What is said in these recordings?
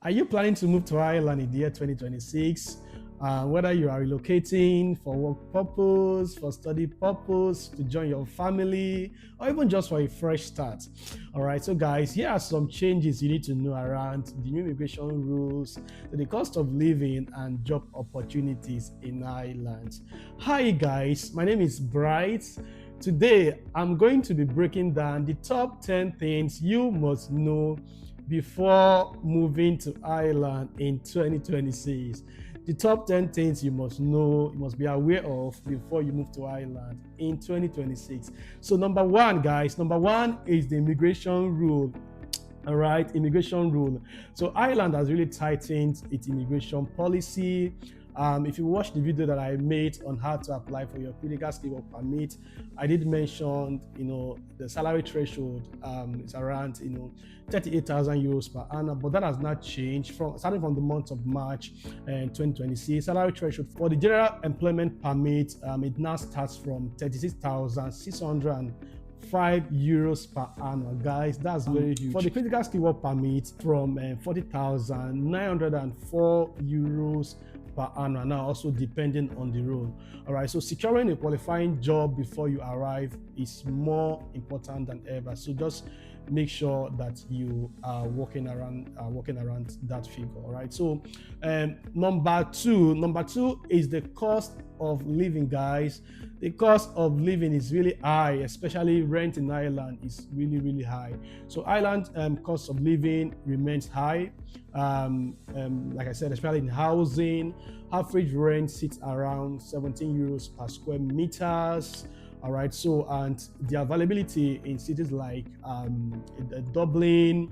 Are you planning to move to Ireland in the year 2026? Whether you are relocating for work purpose, for study purpose, to join your family, or even just for a fresh start. All right, so guys, here are some changes you need to know around the new immigration rules, the cost of living, and job opportunities in Ireland. Hi, guys, my name is Bright. Today, I'm going to be breaking down the top 10 things you must know before moving to Ireland in 2026. The top 10 things you must know, you must be aware of before you move to Ireland in 2026. So, number one, guys, number one is the immigration rule. All right, immigration rule. So Ireland has really tightened its immigration policy. If you watch the video that I made on how to apply for your critical skill work permit, I did mention, the salary threshold is around, 38,000 euros per annum, but that has not changed starting from the month of March 2026. Salary threshold for the general employment permit, it now starts from 36,605 euros per annum, guys. That's very huge. For the critical skill work permit, from 40,904 euros per annum, now also depending on the role. All right, so securing a qualifying job before you arrive is more important than ever. So just make sure that you are working around that figure. All right, so number two is the cost of living, guys. The cost of living is really high, especially rent in Ireland is really high. So Ireland cost of living remains high. Like I said, especially in housing, average rent sits around 17 euros per square meters. All right, so and the availability in cities like Dublin,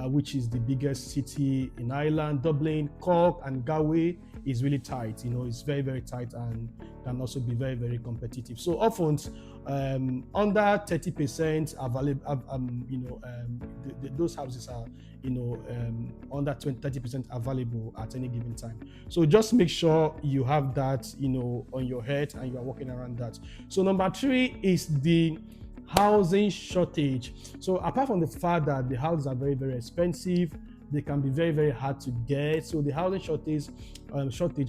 which is the biggest city in Ireland, Dublin, Cork, and Galway is really tight. It's very tight and can also be very competitive. So often, under 30% available. Those houses are under 30% available at any given time. So just make sure you have that on your head and you are working around that. So number three is the housing shortage. So apart from the fact that the houses are very expensive, they can be very hard to get. So the housing shortage,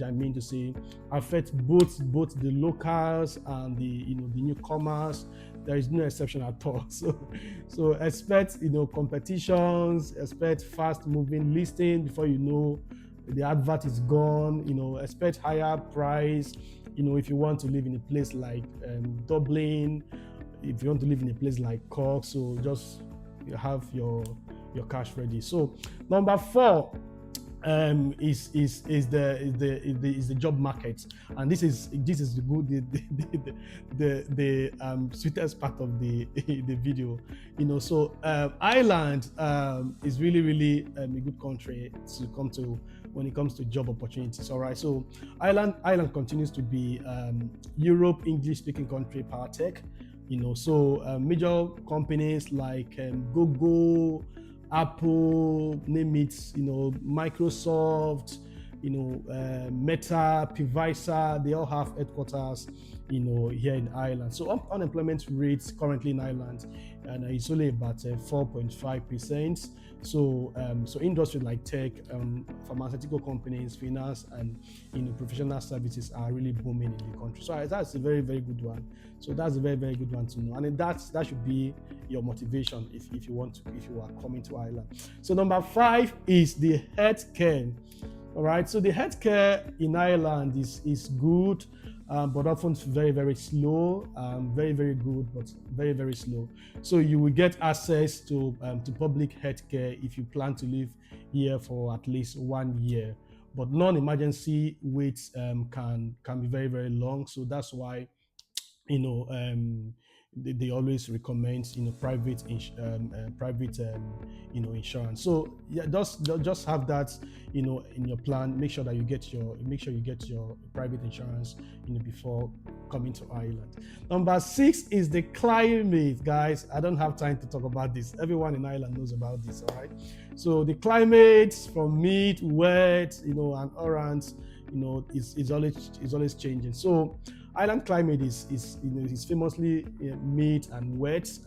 I mean to say, affects both the locals and the newcomers. There is no exception at all. So expect competitions, expect fast moving listing before the advert is gone. Expect higher price. If you want to live in a place like Dublin, if you want to live in a place like Cork, so just have your cash ready. So number four is the job market, and this is the good the sweetest part of the the video. So Ireland is really a good country to come to when it comes to job opportunities. All right, so Ireland continues to be Europe English speaking country power tech. So major companies like Google, Apple, name it, Microsoft, Meta, Pfizer, they all have headquarters, here in Ireland. So unemployment rates currently in Ireland, and it's only about 4.5%. So industries like tech, pharmaceutical companies, finance, and professional services are really booming in the country. So that's a very good one. So that's a very good one to know, and that should be your motivation if you are coming to Ireland. So number five is the healthcare. All right, so the healthcare in Ireland is good, but often very slow. Very good, but very slow. So you will get access to public healthcare if you plan to live here for at least 1 year. But non-emergency waits can be very long. So that's why they always recommend private insurance. So yeah, just have that in your plan. Make sure you get your private insurance before coming to Ireland. Number six is the climate, guys. I don't have time to talk about this. Everyone in Ireland knows about this. All right, so the climate from mid, wet, and orange, is always changing. So island climate is famously mid and wet,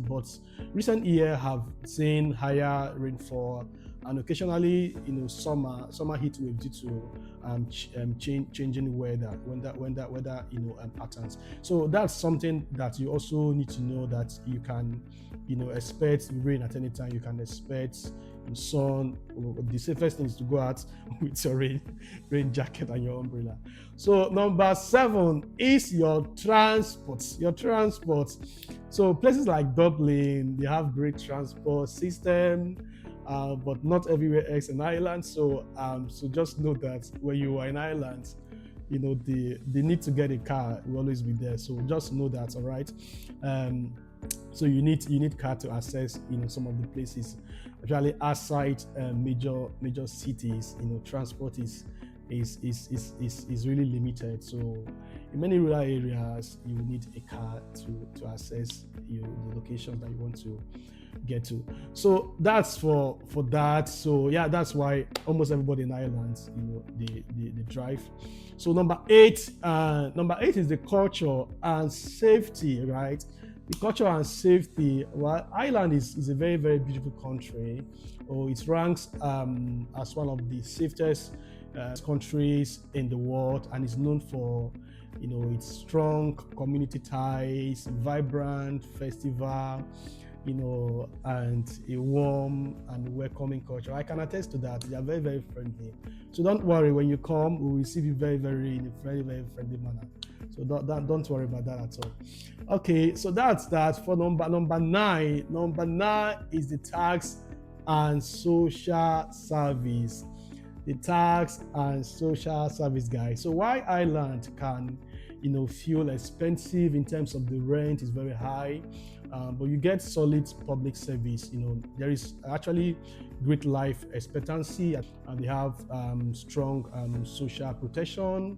but recent years have seen higher rainfall and occasionally, summer heat wave due to changing weather patterns. So that's something that you also need to know, that you can expect rain at any time. You can expect sun. The safest thing is to go out with your rain jacket and your umbrella. So number 7 is your transport. So places like Dublin, they have great transport system, but not everywhere else in Ireland. So just know that when you are in Ireland, the need to get a car will always be there. So just know that, all right. So you need car to access some of the places. Actually, outside major cities, transport is really limited. So in many rural areas, you need a car to access the locations that you want to get to. So that's for that. So yeah, that's why almost everybody in Ireland, they drive. So number eight is the culture and safety, right? The culture and safety. Well, Ireland is a very, very beautiful country. It ranks as one of the safest countries in the world, and is known for its strong community ties, vibrant festival, and a warm and welcoming culture. I can attest to that. They are very, very friendly. So don't worry, when you come, we'll receive you very, very in a very, very friendly manner. So don't worry about that at all. Okay, so that's that. For number 9. Number 9 is the tax and social service. The tax and social service, guys. So why Ireland can feel expensive in terms of the rent is very high, but you get solid public service. There is actually great life expectancy, and they have strong social protection.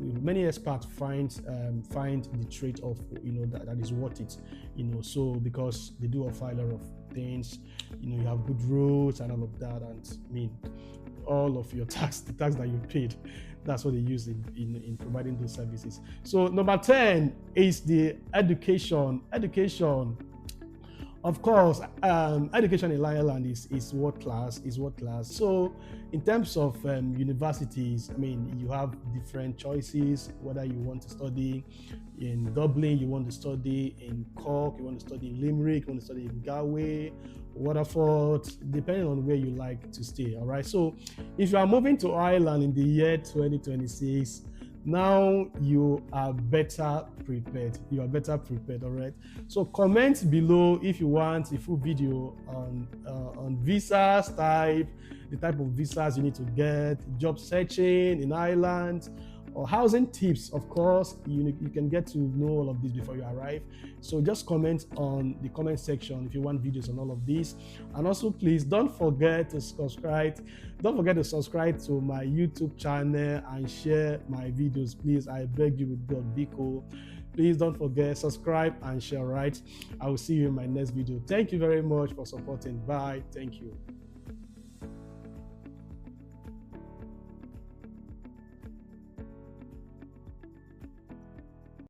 Many experts find the trait of that is worth it. So because they do offer a lot of things. You have good roads and all of that, and all of your the tax that you paid, that's what they use in providing those services. So number 10 is the education. Of course, education in Ireland is world class. So in terms of universities, you have different choices, whether you want to study in Dublin, you want to study in Cork, you want to study in Limerick, you want to study in Galway, Waterford, depending on where you like to stay. All right. So if you are moving to Ireland in the year 2026, now you are better prepared. All right. So comment below if you want a full video on visas type, the type of visas you need to get, job searching in Ireland, or housing tips. Of course, you can get to know all of this before you arrive. So just comment on the comment section if you want videos on all of this. And also, please don't forget to subscribe. Don't forget to subscribe to my YouTube channel and share my videos. Please, I beg you with God, Biko. Please don't forget, subscribe and share, right? I will see you in my next video. Thank you very much for supporting. Bye. Thank you.